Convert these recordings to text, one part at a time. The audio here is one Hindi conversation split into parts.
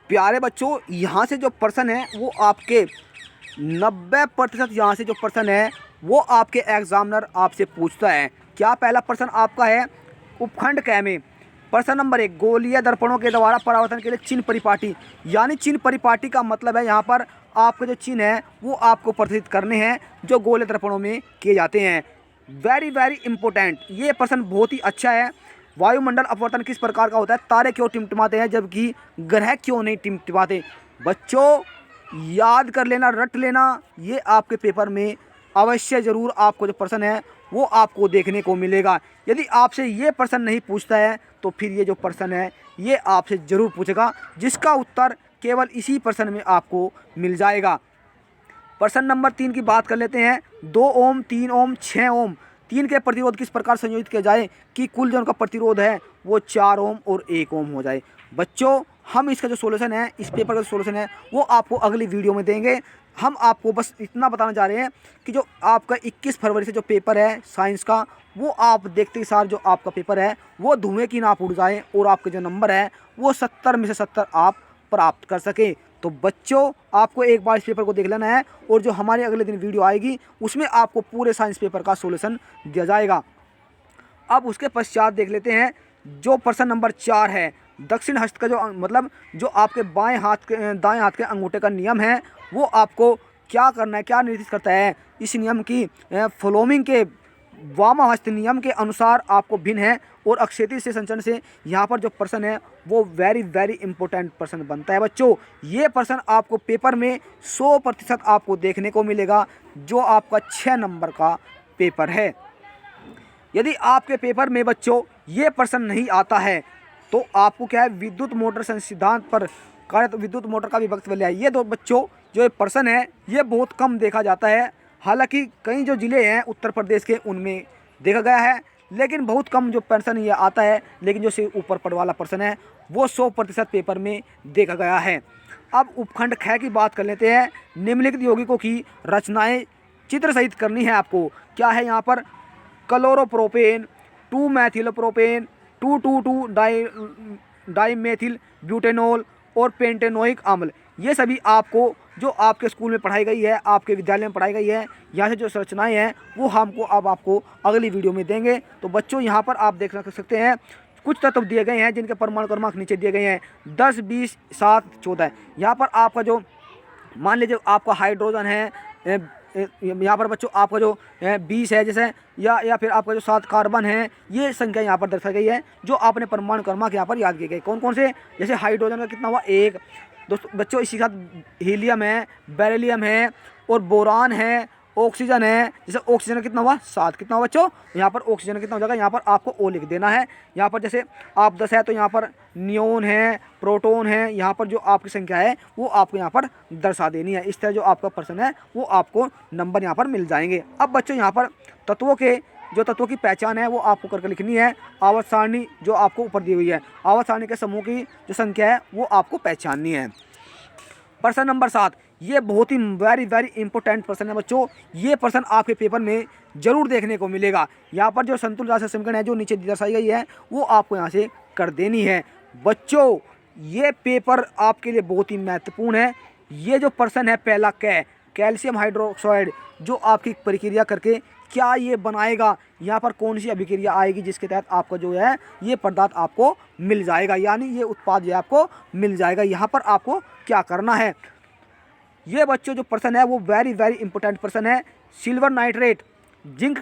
प्यारे बच्चों, यहाँ से जो प्रश्न है वो आपके 90% यहाँ से जो प्रश्न है वो आपके एग्जामिनर आपसे पूछता है। क्या पहला प्रश्न आपका है उपखंड क में प्रश्न नंबर 1, गोलीय दर्पणों के द्वारा परावर्तन के लिए चिन्ह परिपाटी। यानी चिन्ह परिपाटी का मतलब है यहाँ पर आपके जो चिन्ह है वो आपको प्रदर्शित करने हैं जो गोलीय दर्पणों में किए जाते हैं। वेरी वेरी इंपॉर्टेंट, ये प्रश्न बहुत ही अच्छा है। वायुमंडल अपवर्तन किस प्रकार का होता है? तारे क्यों टिमटिमाते हैं जबकि ग्रह क्यों नहीं टिमटिमाते? बच्चों याद कर लेना, रट लेना, ये आपके पेपर में अवश्य ज़रूर आपको जो प्रश्न है वो आपको देखने को मिलेगा। यदि आपसे ये प्रश्न नहीं पूछता है तो फिर ये जो प्रश्न है ये आपसे ज़रूर पूछेगा, जिसका उत्तर केवल इसी प्रश्न में आपको मिल जाएगा। प्रश्न नंबर 3 की बात कर लेते हैं। 2 ओम, 3 ओम, 6 ओम, 3 के प्रतिरोध किस प्रकार संयोजित किया जाए कि कुल जो उनका प्रतिरोध है वो 4 ओम और 1 ओम हो जाए? बच्चों हम इसका जो सोल्यूशन है, इस पेपर का जो सोल्यूशन है वो आपको अगली वीडियो में देंगे। हम आपको बस इतना बताना चाह रहे हैं कि जो आपका 21 फरवरी से जो पेपर है साइंस का, वो आप देखते सार जो आपका पेपर है वो धुएँ की ना उड़ जाए और आपके जो नंबर है वो 70 में से 70 आप प्राप्त कर सकें। तो बच्चों आपको एक बार इस पेपर को देख लेना है और जो हमारे अगले दिन वीडियो आएगी उसमें आपको पूरे साइंस पेपर का सोल्यूशन दिया जाएगा। अब उसके पश्चात देख लेते हैं जो प्रश्न नंबर 4 है। दक्षिण हस्त का जो मतलब जो आपके दाएं हाथ के अंगूठे का नियम है वो आपको क्या करना है, क्या निर्देशित करता है? इस नियम की फॉलोइंग के वामहस्त नियम के अनुसार आपको भिन्न है और अक्षेत्रीय से संचरण से यहाँ पर जो प्रश्न है वो वेरी वेरी इंपॉर्टेंट प्रश्न बनता है। बच्चों ये प्रश्न आपको पेपर में 100% आपको देखने को मिलेगा जो आपका 6 नंबर का पेपर है। यदि आपके पेपर में बच्चों ये प्रश्न नहीं आता है तो आपको क्या है, विद्युत मोटर सिद्धांत पर कार्य विद्युत मोटर का भी वक्तव्य लिया है। ये दो बच्चों जो ये प्रश्न है ये बहुत कम देखा जाता है। हालांकि कई जो ज़िले हैं उत्तर प्रदेश के उनमें देखा गया है, लेकिन बहुत कम जो प्रश्न ये आता है। लेकिन जो से ऊपर पड़ वाला प्रश्न है वो 100% पेपर में देखा गया है। अब उपखंड ख की बात कर लेते हैं। निम्नलिखित यौगिकों की रचनाएं चित्र सहित करनी है आपको। क्या है यहाँ पर? क्लोरोप्रोपेन, 2 मैथिलोप्रोपेन, 2,2,2 डाइमेथिल ब्यूटेनॉल और पेंटेनोइक अम्ल। ये सभी आपको जो आपके स्कूल में पढ़ाई गई है, आपके विद्यालय में पढ़ाई गई है, यहाँ से जो संरचनाएँ हैं वो हमको अब आपको अगली वीडियो में देंगे। तो बच्चों यहाँ पर आप देख सकते हैं कुछ तत्व दिए गए हैं जिनके परमाणु क्रमांक नीचे दिए गए हैं 10, 20, 7, 14। यहाँ पर आपका जो मान लीजिए आपका हाइड्रोजन है, यहाँ पर बच्चों आपका जो 20 है जैसे, या फिर आपका जो 7 कार्बन है, ये संख्या यहाँ पर दर्शाई गई है जो आपने परमाणु क्रमांक यहाँ पर याद किए गए। कौन कौन से? जैसे हाइड्रोजन का कितना हुआ 1 दोस्तों बच्चों, इसी के साथ हीलियम है, बेरिलियम है और बोरान है, ऑक्सीजन है। जैसे ऑक्सीजन का कितना हुआ 7, कितना हुआ बच्चों? यहाँ पर ऑक्सीजन का कितना हो जाएगा, यहाँ पर आपको O लिख देना है। यहाँ पर जैसे आप 10 है तो यहाँ पर नियोन है, प्रोटॉन है, यहाँ पर जो आपकी संख्या है वो आपको यहाँ पर दर्शा देनी है। इस तरह जो आपका प्रश्न है वो आपको नंबर यहाँ पर मिल जाएंगे। अब बच्चों यहाँ पर तत्वों की पहचान है वो आपको करके लिखनी है। आवर्त सारणी जो आपको ऊपर दी हुई है, आवर्त सारणी के समूह की जो संख्या है वो आपको पहचाननी है। प्रश्न नंबर 7, ये बहुत ही वेरी वेरी इंपॉर्टेंट प्रश्न है बच्चों। ये प्रश्न आपके पेपर में जरूर देखने को मिलेगा। यहाँ पर जो संतुलित राशि समीकरण है जो नीचे दर्शाई गई है वो आपको यहाँ से कर देनी है। बच्चों ये पेपर आपके लिए बहुत ही महत्वपूर्ण है। ये जो प्रश्न है पहला कैल्शियम हाइड्रोक्साइड जो आपकी प्रक्रिया करके क्या ये बनाएगा, यहाँ पर कौन सी अभिक्रिया आएगी जिसके तहत आपका जो है ये पदार्थ आपको मिल जाएगा, यानी ये उत्पाद जो आपको मिल जाएगा। यहाँ पर आपको क्या करना है? ये बच्चों जो प्रश्न है वो वेरी वेरी इंपॉर्टेंट प्रश्न है। Silver nitrate, zinc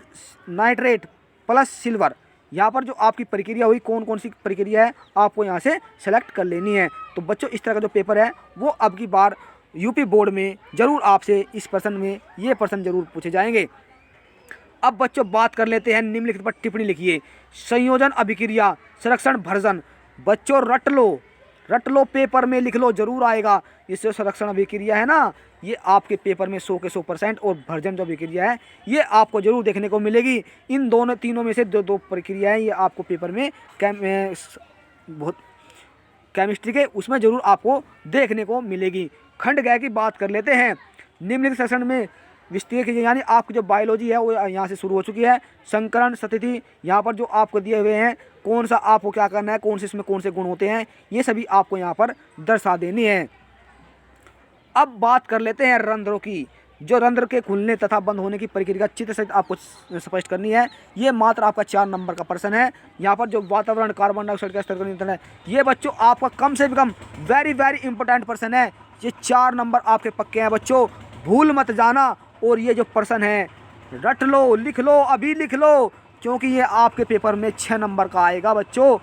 nitrate plus silver, यहाँ पर जो आपकी प्रक्रिया हुई कौन कौन सी प्रक्रिया है आपको यहाँ से सेलेक्ट कर लेनी है। तो बच्चों इस तरह का जो पेपर है वो अब की बार यूपी बोर्ड में ज़रूर आपसे इस प्रश्न में ये प्रश्न जरूर पूछे जाएंगे। अब बच्चों बात कर लेते हैं निम्नलिखित पर टिप्पणी लिखिए। संयोजन अभिक्रिया संरक्षण भर्जन। बच्चों रट लो, पेपर में लिख लो, जरूर आएगा। इससे संरक्षण अभिक्रिया है ना ये आपके पेपर में 100 के 100% और भर्जन जो अभिक्रिया है ये आपको जरूर देखने को मिलेगी। इन तीनों में से दो प्रक्रियाएँ ये आपको पेपर में बहुत केमिस्ट्री के उसमें जरूर आपको देखने को मिलेगी। खंड ग की बात कर लेते हैं। निम्नलिखित सेक्शन में विस्तृत यानी आपकी जो बायोलॉजी है वो यहाँ से शुरू हो चुकी है। संकरण स्थिति यहाँ पर जो आपको दिए हुए हैं, कौन सा आपको क्या करना है, कौन से इसमें कौन से गुण होते हैं, ये सभी आपको यहाँ पर दर्शा देनी है। अब बात कर लेते हैं रंध्रों की। जो रंध्र के खुलने तथा बंद होने की प्रक्रिया चित्र सहित आपको स्पष्ट करनी है। ये मात्र आपका 4 नंबर का प्रश्न है। यहाँ पर जो वातावरण, कार्बन डाइऑक्साइड का स्तर का नियंत्रण है, ये बच्चों आपका कम से कम वेरी इंपॉर्टेंट प्रश्न है। ये 4 नंबर आपके पक्के हैं बच्चों, भूल मत जाना। और ये जो प्रश्न है रट लो, लिख लो, अभी लिख लो, क्योंकि ये आपके पेपर में 6 नंबर का आएगा बच्चों।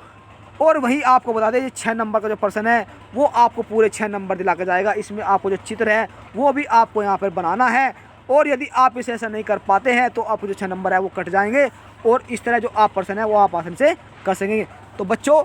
और वहीं आपको बता दें, ये 6 नंबर का जो प्रश्न है वो आपको पूरे 6 नंबर दिला के जाएगा। इसमें आपको जो चित्र है वो भी आपको यहाँ पर बनाना है। और यदि आप इसे ऐसा नहीं कर पाते हैं तो आपको जो 6 नंबर है वो कट जाएंगे, और इस तरह जो आप प्रश्न है वो आप आसानी से कर सकेंगे। तो बच्चों